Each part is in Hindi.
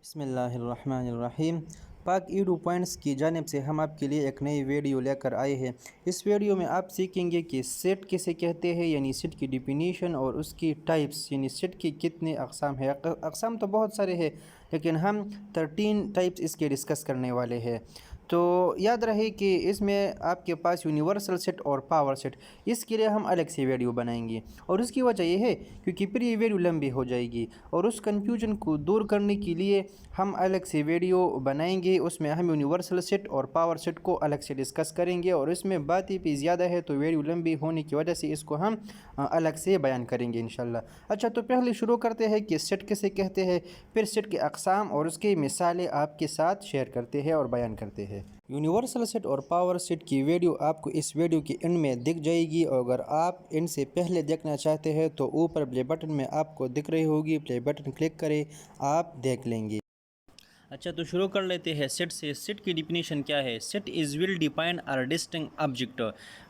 बिस्मिल्लाहिर्रहमानिर्रहीम। पाक ईडू पॉइंट्स की जानिब से हम आपके लिए एक नई वीडियो लेकर आए हैं। इस वीडियो में आप सीखेंगे कि सेट किसे कहते हैं, यानी सेट की डिफिनीशन और उसकी टाइप्स, यानी सेट की कितने अक़साम है। अक़साम तो बहुत सारे हैं, लेकिन हम 13 टाइप्स इसके डिस्कस करने वाले हैं। तो याद रहे कि इसमें आपके पास यूनिवर्सल सेट और पावर सेट, इसके लिए हम अलग से वीडियो बनाएंगे। और उसकी वजह यह है क्योंकि फिर ये वीडियो लंबी हो जाएगी, और उस कन्फ्यूजन को दूर करने के लिए हम अलग से वीडियो बनाएंगे। उसमें हम यूनिवर्सल सेट और पावर सेट को अलग से डिस्कस करेंगे, और इसमें बातें भी ज़्यादा है तो वीडियो लंबी होने की वजह से इसको हम अलग से बयान करेंगे इंशाल्लाह। अच्छा, तो पहले शुरू करते हैं कि सेट किसे कहते हैं, फिर सेट के अक़साम और उसकी मिसालें आपके साथ शेयर करते हैं और बयान करते हैं। यूनिवर्सल सेट और पावर सेट की वीडियो आपको इस वीडियो के एंड में दिख जाएगी, और अगर आप इनसे पहले देखना चाहते हैं तो ऊपर प्ले बटन में आपको दिख रही होगी, प्ले बटन क्लिक करें, आप देख लेंगे। अच्छा, तो शुरू कर लेते हैं सेट से। सेट की डिफिनीशन क्या है? Set is well define are distinct object.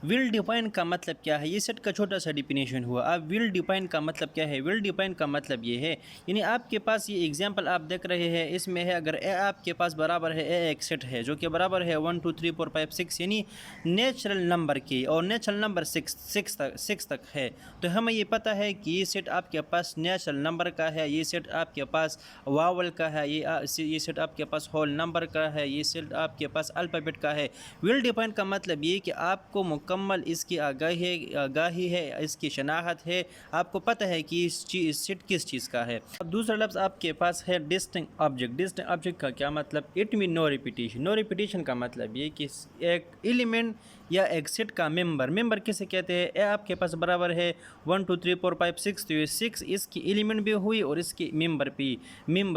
Well define का मतलब क्या है? ये सेट का छोटा सा डिफिनीशन हुआ। अब विल डिफाइन का मतलब क्या है? विल डिफाइन का मतलब ये है, यानी आपके पास ये एग्जांपल आप देख रहे हैं, इसमें है अगर ए आपके पास बराबर है ए एक सेट है जो कि बराबर है 1 2 3 4 5 6, यानी नेचुरल नंबर की, और नेचुरल नंबर 6 तक है। तो हमें ये पता है कि ये सेट आपके पास नेचुरल नंबर का है, ये सेट आपके पास वावल का है, ये सेट आपके पास होल नंबर का है, ये सेट आपके पास अल्फ़ाबेट का है। विल डिफाइन का मतलब ये कि आपको मुकम्मल इसकी आगाही है, इसकी शनाख्त है, आपको पता है कि इस सेट किस चीज़ का है। अब दूसरा लफ्ज़ आपके पास है डिस्टिंक्ट ऑब्जेक्ट। डिस्टिंक्ट ऑब्जेक्ट का क्या मतलब? It mean no repetition. No repetition का मतलब ये कि एक एलिमेंट या एक सेट का मेंबर किसे कहते हैं? ए आपके पास बराबर है 1 2 3 4 5 6, तो ये 6 इसकी एलिमेंट भी हुई और इसकी मेंबर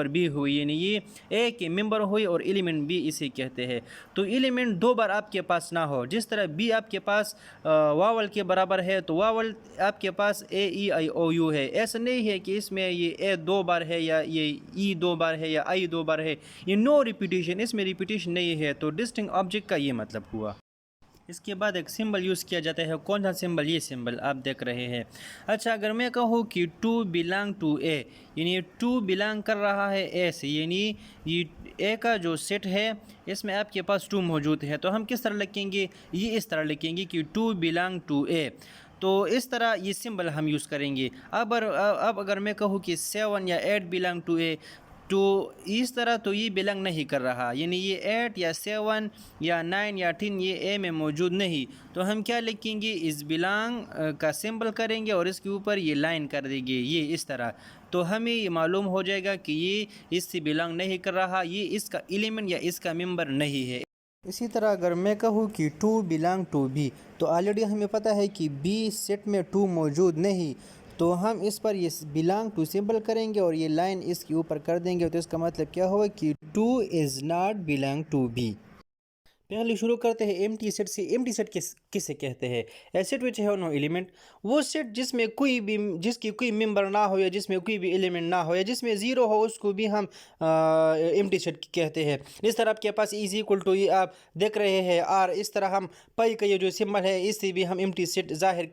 भी हुई, यानी ये ए के मेंबर हुई और एलिमेंट भी इसे कहते हैं। तो एलिमेंट दो बार आपके पास ना हो, जिस तरह बी आपके पास वावल के बराबर है, तो वावल आपके पास ए ई आई ओ यू है। ऐसा नहीं है कि इसमें ये ए दो बार है या ये ई दो बार है या आई दो बार है, ये नो रिपीटिशन, इसमें रिपीटिशन नहीं है। तो डिस्टिंक्ट ऑब्जेक्ट का ये मतलब हुआ। इसके बाद एक सिंबल यूज़ किया जाता है। कौन सा सिंबल? ये सिंबल आप देख रहे हैं। अच्छा, अगर मैं कहूँ कि टू बिलोंग टू ए, यानी टू बिलोंग कर रहा है ए से, यानी ये ए का जो सेट है इसमें आपके पास टू मौजूद है, तो हम किस तरह लिखेंगे? ये इस तरह लिखेंगे कि टू बिलोंग टू ए। तो इस तरह ये सिंबल हम यूज़ करेंगे। अब अगर मैं कहूँ कि 7 या 8 बिलोंग टू ए, तो इस तरह तो ये बिलोंग नहीं कर रहा, यानी ये 8 या 7 या 9 या 10 ये ए में मौजूद नहीं। तो हम क्या लिखेंगे? इस बिलोंग का सिंबल करेंगे और इसके ऊपर ये लाइन कर देंगे, ये इस तरह। तो हमें ये मालूम हो जाएगा कि ये इससे बिलोंग नहीं कर रहा, ये इसका एलिमेंट या इसका मेंबर नहीं है। इसी तरह अगर मैं कहूँ कि टू बिलोंग टू बी, तो ऑलरेडी हमें पता है कि बी सेट में टू मौजूद नहीं, तो हम इस पर ये बिलोंग टू सिंबल करेंगे और ये लाइन इसके ऊपर कर देंगे। तो इसका मतलब क्या होगा कि two is not belong to B. पहले शुरू करते हैं एम्प्टी सेट से। एम्प्टी सेट किसे कहते हैं? ए सेट विच है नो एलिमेंट, वो सेट जिसमें जिसकी कोई मेंबर ना हो, या जिसमें कोई भी एलिमेंट ना हो, या जिसमें ज़ीरो हो, उसको भी हम एम्प्टी सेट कहते हैं। इस तरह आपके पास इज इक्वल टू, ये आप देख रहे हैं आर, इस तरह हम पाई का ये जो सिंबल है इससे भी हम एम्प्टी सेट जाहिर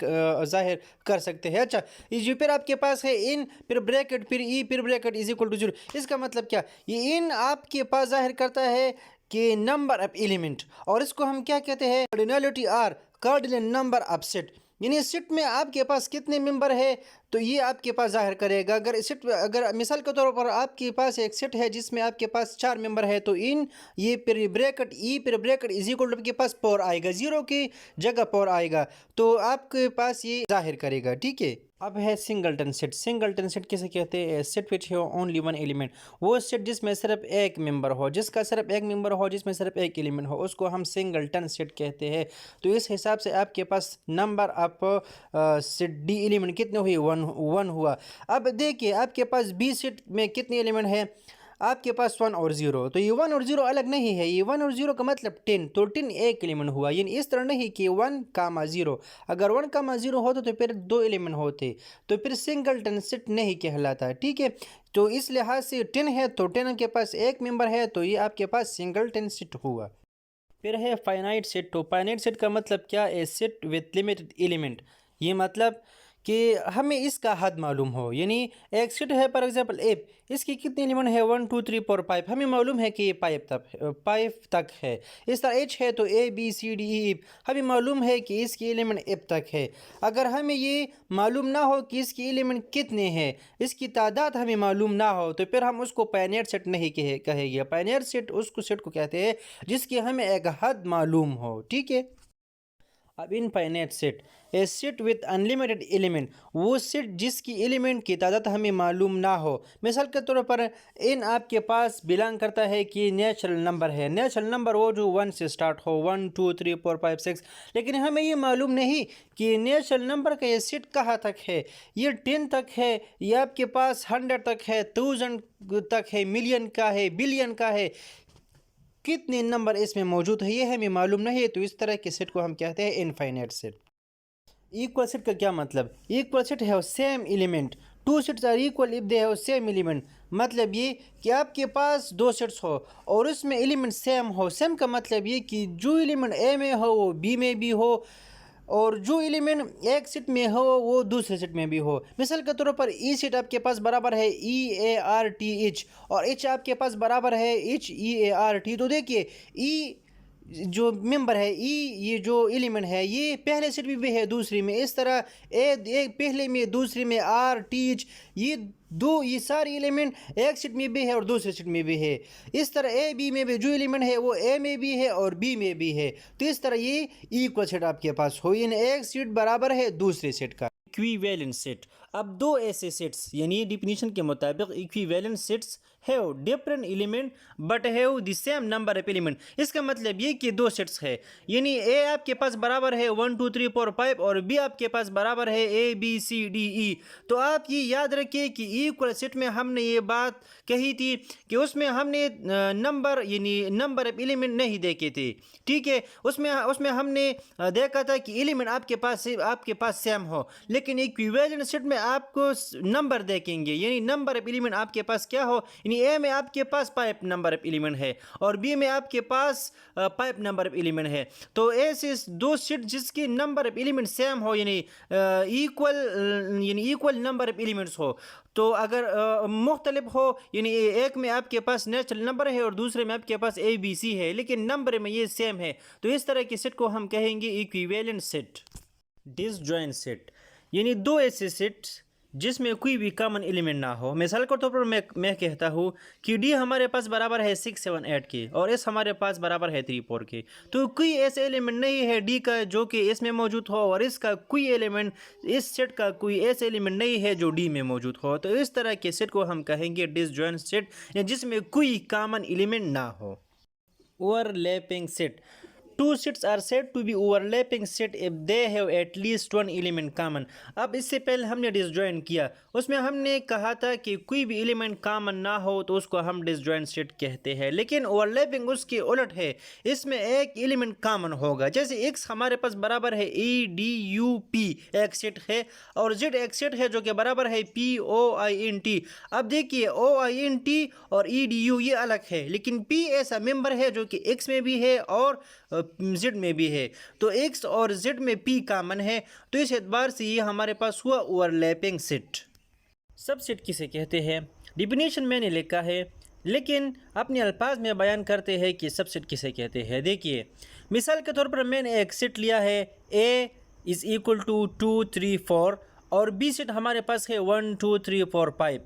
कर सकते हैं। अच्छा, ये फिर आपके पास है इन, फिर ब्रैकेट, फिर ई, फिर ब्रैकेट इज इक्वल टू 0। इसका मतलब क्या? ये इन आपके पास जाहिर करता है कि नंबर ऑफ एलिमेंट, और इसको हम क्या कहते हैं? Cardinality or cardinal number of set, यानी सेट में आपके पास कितने मेंबर है, तो ये आपके पास जाहिर करेगा। अगर मिसाल के तौर पर आपके पास एक सेट है जिसमें आपके पास 4 मेंबर है, तो इन ये फिर ब्रैकेट ई, फिर ब्रैकेट इज इक्वल टू आपके पास 4 आएगा, 0 की जगह 4 आएगा, तो आपके पास ये जाहिर करेगा। ठीक है। अब है सिंगलटन सेट। सिंगलटन सेट किसे कहते हैं? सेट विच है ओनली वन एलिमेंट, वो सेट जिसमें सिर्फ एक मेंबर हो, जिसका सिर्फ एक मेंबर हो, जिसमें सिर्फ एक एलिमेंट हो, उसको हम सिंगलटन सेट कहते हैं। तो इस हिसाब से आपके पास number of set D element कितने हुए? वन हुआ। अब देखिए आपके पास बी सेट में कितने एलिमेंट है? आपके पास 1 और 0, तो ये 1 और 0 अलग नहीं है, ये 1 और 0 का मतलब 10, तो 10 एक एलिमेंट हुआ। यानी इस तरह नहीं कि 1, 0, अगर 1, 0 होता तो फिर 2 एलिमेंट होते, तो फिर सिंगलटन सेट नहीं कहलाता। ठीक है, तो इस लिहाज से 10 है तो 10 के पास एक मेंबर है, तो ये आपके पास सिंगलटन सेट हुआ। फिर है फाइनाइट सेट। तो फाइनाइट सेट का मतलब क्या? ए सेट विथ लिमिटेड एलिमेंट, ये मतलब कि हमें इसका हद मालूम हो, यानी एक सेट है फॉर एग्जांपल एफ, इसकी कितने एलिमेंट है 1 2 3 4 5, हमें मालूम है कि ये पाइप तक है। इस तरह एच है तो A B C D E, हमें मालूम है कि इसकी एलिमेंट एफ तक है। अगर हमें ये मालूम ना हो कि इसकी एलिमेंट कितने हैं, इसकी तादाद हमें मालूम ना हो, तो फिर हम उसको पायनियर सेट नहीं कहेंगे। पायनियर सेट उसको सेट को कहते हैं जिसकी हमें एक हद मालूम हो, ठीक है। अब infinite set, A set with unlimited element, वो सेट जिसकी एलिमेंट की तादाद हमें मालूम ना हो। मिसाल के तौर पर इन आपके पास बिलोंग करता है कि नेचुरल नंबर है, नेचुरल नंबर वो जो 1 से स्टार्ट हो, 1 2 3 4 5 6, लेकिन हमें ये मालूम नहीं कि नेचुरल नंबर का ये सेट कहाँ तक है, ये 10 तक है, ये आपके पास 100 तक है, 1000 तक है, मिलियन का है, बिलियन का है, कितने नंबर इसमें मौजूद है ये हमें मालूम नहीं है। तो इस तरह के सेट को हम कहते हैं इनफाइनाइट सेट। इक्वल सेट का क्या मतलब? इक्वल सेट है same element, two sets are equal if they have same element. मतलब ये कि आपके पास दो सेट्स हो और उसमें एलिमेंट सेम हो। सेम का मतलब ये कि जो एलिमेंट ए में हो वो बी में भी हो, और जो एलिमेंट एक सेट में हो वो दूसरे सेट में भी हो। मिसाल के तौर पर ई सेट आपके पास बराबर है ई ए आर टी एच, और एच आपके पास बराबर है H E A R T. तो देखिए ई जो मेंबर है, ई ये जो एलिमेंट है ये पहले सेट में भी है दूसरी में, इस तरह ए पहले में दूसरी में आर टी एच, ये सारे एलिमेंट एक सेट में भी है और दूसरे सेट में भी है। इस तरह ए बी में भी जो एलिमेंट है वो ए में भी है और बी में भी है। तो इस तरह ये इक्वल सेट आपके पास हो, यानी एक सेट बराबर है दूसरे सेट का। इक्विवेलेंट सेट, अब दो ऐसे सेट्स यानी डिफिनीशन के मुताबिक equivalent sets have different element but have the same number of element. इसका मतलब ये कि दो सेट्स है, यानी ए आपके पास बराबर है 1 2 3 4 5 और बी आपके पास बराबर है A B C D E. तो आप ये याद रखिए कि इक्वल सेट में हमने ये बात कही थी कि उसमें हमने नंबर यानी नंबर ऑफ एलिमेंट नहीं देखे थे, ठीक है। उसमें हमने देखा था कि एलिमेंट आपके पास सेम हो, लेकिन इक्विवेलेंट सेट में आपको नंबर देखेंगे, यानी नंबर ऑफ एलिमेंट आपके पास क्या हो, यानी ए में आपके पास पाइप नंबर ऑफ एलिमेंट है और बी में आपके पास पाइप नंबर ऑफ एलिमेंट है। तो ऐसे दो सेट जिसकी नंबर ऑफ एलिमेंट सेम हो, यानी इक्वल नंबर ऑफ एलिमेंट्स हो। तो अगर मुख्तलिफ हो, यानी एक में आपके पास नेचुरल नंबर है और दूसरे में आपके पास ए बी सी है, लेकिन नंबर में ये सेम है, तो इस तरह के सेट को हम कहेंगे इक्विवेलेंट सेट। डिसजॉइंट सेट, यानी दो ऐसे सेट जिसमें कोई भी कॉमन एलिमेंट ना हो। मिसाल के तौर पर मैं कहता हूँ कि डी हमारे पास बराबर है 6 7 8 के और एस हमारे पास बराबर है 3 4 के। तो कोई ऐसे एलिमेंट नहीं है डी का जो कि एस में मौजूद हो, और इसका कोई एलिमेंट, इस सेट का कोई ऐसे एलिमेंट नहीं है जो डी में मौजूद हो। तो इस तरह के सेट को हम कहेंगे डिसजॉइंट सेट, या जिसमें कोई कॉमन एलिमेंट ना हो। Overlapping set, two sets are said to be overlapping set if they have at least one element common. अब इससे पहले हमने डिसजॉइंट किया, उसमें हमने कहा था कि कोई भी एलिमेंट कॉमन ना हो तो उसको हम डिसजॉइंट सेट कहते हैं, लेकिन ओवरलैपिंग उसके उलट है, इसमें एक एलिमेंट कॉमन होगा। जैसे एक्स हमारे पास बराबर है ए डी यू पी एक सेट है, और जेड एक सेट है जो कि बराबर है P O I N T. अब देखिए ओ आई एन टी और ई डी यू ये अलग है, लेकिन पी ऐसा मेंबर है जो कि एक्स में भी है और जेड में भी है, तो एक्स और जेड में पी कॉमन है। तो इस एतबार से ये हमारे पास हुआ ओवरलैपिंग सेट। सबसेट किसे कहते हैं? डिफिनीशन मैंने लिखा है, लेकिन अपने अल्फाज में बयान करते हैं कि सबसेट किसे कहते हैं। देखिए मिसाल के तौर पर मैंने एक सेट लिया है ए इज़ इक्वल टू 2 3 4 और बी सेट हमारे पास है 1 2 3 4 5।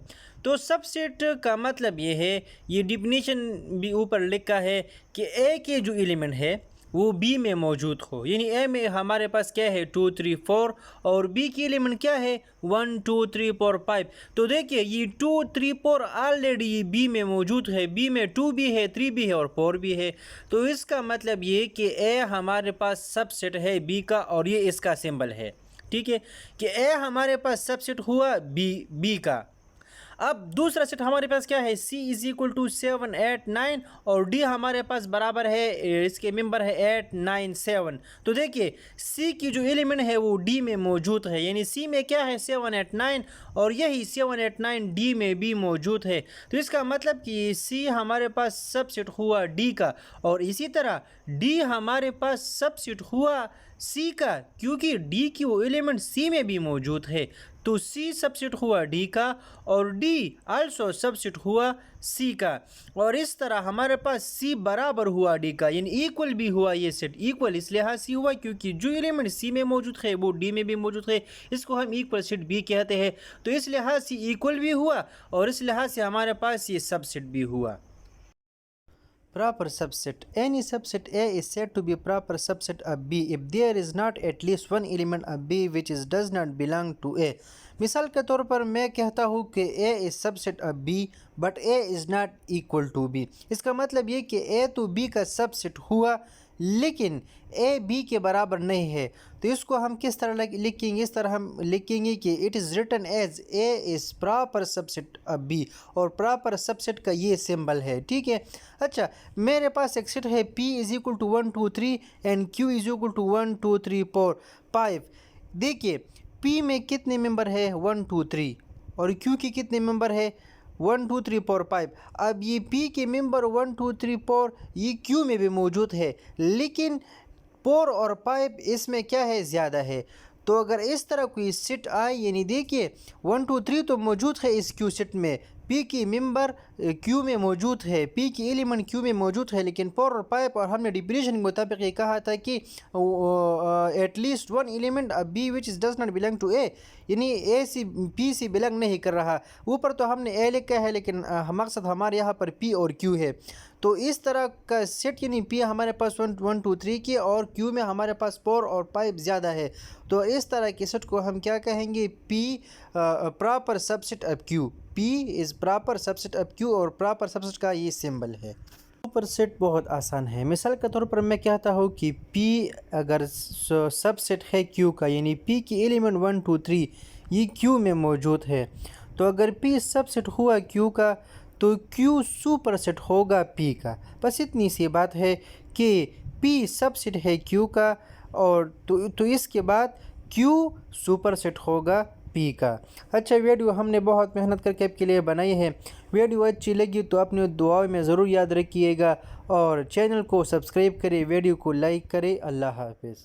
तो सबसेट का मतलब ये है, ये डिफिनीशन भी ऊपर लिखा है कि ए के जो एलिमेंट है वो बी में मौजूद हो, यानी ए में हमारे पास क्या है 2 3 4 और बी की एलिमेंट क्या है 1 2 3 4 5। तो देखिए ये 2 3 4 ऑलरेडी ये बी में मौजूद है, बी में 2 भी है 3 भी है और 4 भी है। तो इसका मतलब ये कि ए हमारे पास सबसेट है बी का, और ये इसका सिंबल है, ठीक है, कि ए हमारे पास सबसेट हुआ बी का। अब दूसरा सेट हमारे पास क्या है, C इज इक्वल टू 7 8 9 और D हमारे पास बराबर है, इसके मेंबर है 8 9 7। तो देखिए C की जो एलिमेंट है वो D में मौजूद है, यानी C में क्या है 7 8 9 और यही 7 8 9 D में भी मौजूद है। तो इसका मतलब कि C हमारे पास सबसेट हुआ D का, और इसी तरह D हमारे पास सबसेट हुआ सी का, क्योंकि डी की वो एलिमेंट सी में भी मौजूद है तो सी सबसेट हुआ डी का और डी आल्सो सबसेट हुआ सी का। और इस तरह हमारे पास सी बराबर हुआ डी का, यानी इक्वल भी हुआ ये सेट। इक्वल इस लिहाज से हुआ क्योंकि जो एलिमेंट सी में मौजूद है वो डी में भी मौजूद है, इसको हम इक्वल सेट भी कहते हैं। तो इस लिहाज से इक्वल भी हुआ और इस लिहाज से हमारे पास ये सबसेट भी हुआ। Proper subset. Any subset A is said to be proper subset of B if there is not at least one element of B which does not belong to A. मिसाल के तौर पर मैं कहता हूँ कि A is subset of B but A is not equal to B. इसका मतलब ये कि A तो B का subset हुआ लेकिन A B के बराबर नहीं है। तो इसको हम किस तरह लिखेंगे? इस तरह हम लिखेंगे कि it is written as A is proper subset of B और प्रॉपर सबसेट का ये सिंबल है। ठीक है। अच्छा, मेरे पास एक सेट है P is equal to 1 2 3 and Q is equal to 1 2 3 4 5। देखिए P में कितने मेंबर है? 1 2 3 और Q के कितने मेंबर है? 1 2 3 4 5। अब ये P के मेंबर 1 2 3 4 ये Q में भी मौजूद है लेकिन 4 और 5 इसमें क्या है? ज़्यादा है। तो अगर इस तरह कोई सेट आए, यानी देखिए 1 2 3 तो मौजूद है इस Q सेट में, P की मेंबर Q में मौजूद है, P की एलिमेंट Q में मौजूद है, लेकिन 4 और 5 और हमने डिफिनेशन के मुताबिक ये कहा था कि at least one element B which does not belong to A, यानी A से P से बिलोंग नहीं कर रहा। ऊपर तो हमने A लिखा है लेकिन मकसद हमारे यहाँ पर P और Q है। तो इस तरह का सेट, यानी P हमारे पास 1 1 2 3 की और Q में हमारे पास 4 और 5 ज़्यादा है। तो इस तरह के सेट को हम क्या कहेंगे? P proper subset of Q। P is proper subset of Q और प्रॉपर सबसेट का ये सिंबल है। प्रॉपर सेट बहुत आसान है। मिसाल के तौर पर मैं कहता हूँ कि P अगर सबसेट है Q का, यानी P की एलिमेंट 1 2 3 ये Q में मौजूद है, तो अगर P सबसेट हुआ Q का तो Q सुपर सेट होगा P का। बस इतनी सी बात है कि P सबसेट है Q का और तो इसके बाद Q सुपर सेट होगा P का। अच्छा, वीडियो हमने बहुत मेहनत करके आपके लिए बनाई है। वीडियो अच्छी लगी तो अपनी दुआओं में ज़रूर याद रखिएगा और चैनल को सब्सक्राइब करें, वीडियो को लाइक करें। अल्लाह हाफ़िज़।